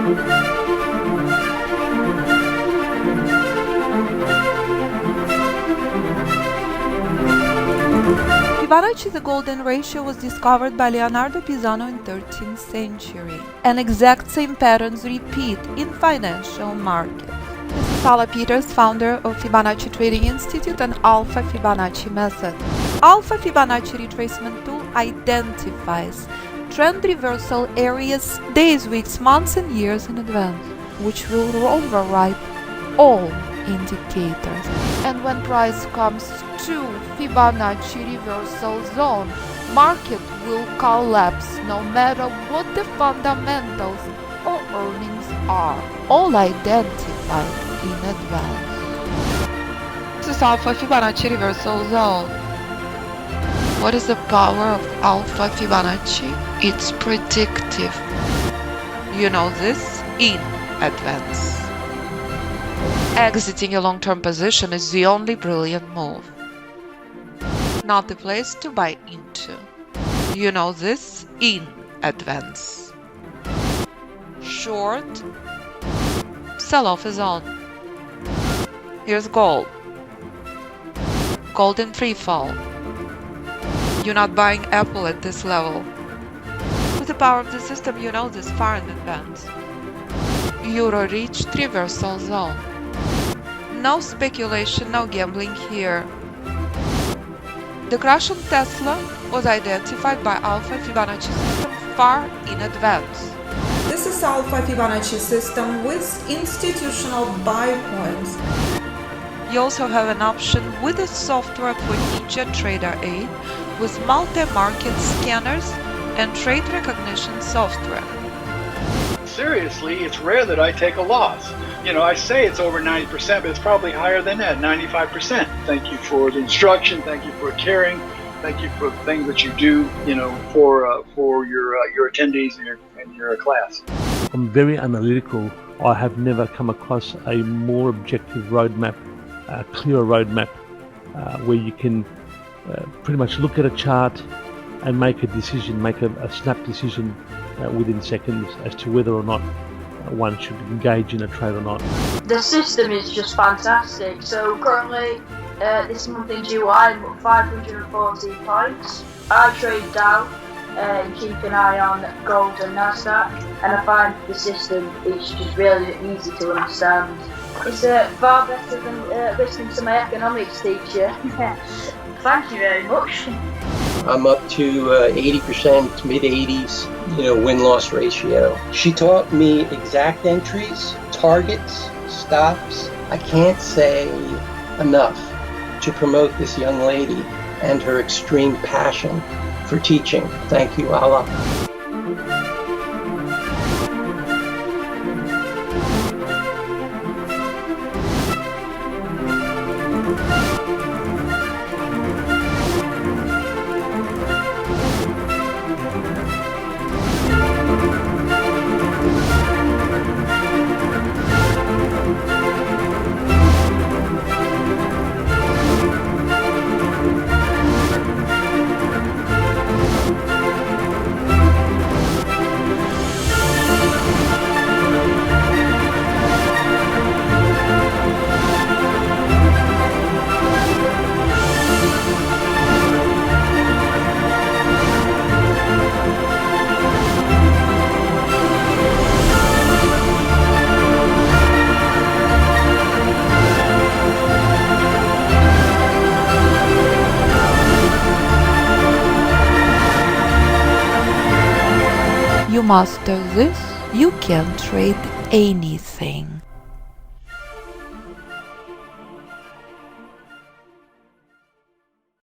Fibonacci, the golden ratio, was discovered by Leonardo Pisano in 13th century, and exact same patterns repeat in financial markets. This is Alla Peters, founder of Fibonacci Trading Institute and Alpha Fibonacci Method. Alpha Fibonacci retracement tool identifies trend reversal areas days, weeks, months and years in advance, which will override all indicators. And when price comes to Fibonacci reversal zone, market will collapse no matter what the fundamentals or earnings are, all identified in advance. This is Alpha Fibonacci reversal zone. What is the power of Alpha Fibonacci? It's predictive. You know this in advance. Exiting a long-term position is the only brilliant move, not the place to buy into. You know this in advance. Short, sell-off is on. Here's gold. Gold in free fall. You're not buying Apple at this level. With the power of the system, you know this far in advance. Euro reached reversal zone. No speculation, no gambling here. The crash on Tesla was identified by Alpha Fibonacci System far in advance. This is Alpha Fibonacci System with institutional buy points. You also have an option with the software for Ninja Trader 8 with multi-market scanners and trade recognition software. Seriously, it's rare that I take a loss. You know, I say it's over 90%, but it's probably higher than that, 95%. Thank you for the instruction. Thank you for caring. Thank you for the things that you do, you know, for your attendees and your class. I'm very analytical. I have never come across a more objective roadmap, a clearer roadmap, where you can pretty much look at a chart and make a decision, make a snap decision within seconds as to whether or not one should engage in a trade or not. The system is just fantastic. So currently, this month in July, I'm at 540 points. I trade down and keep an eye on gold and Nasdaq, and I find the system is just really easy to understand. It's far better than listening to my economics teacher. Thank you very much. I'm up to 80%, mid-80s, win-loss ratio. She taught me exact entries, targets, stops. I can't say enough to promote this young lady and her extreme passion for teaching. Thank you, Alla. You master this, you can trade anything.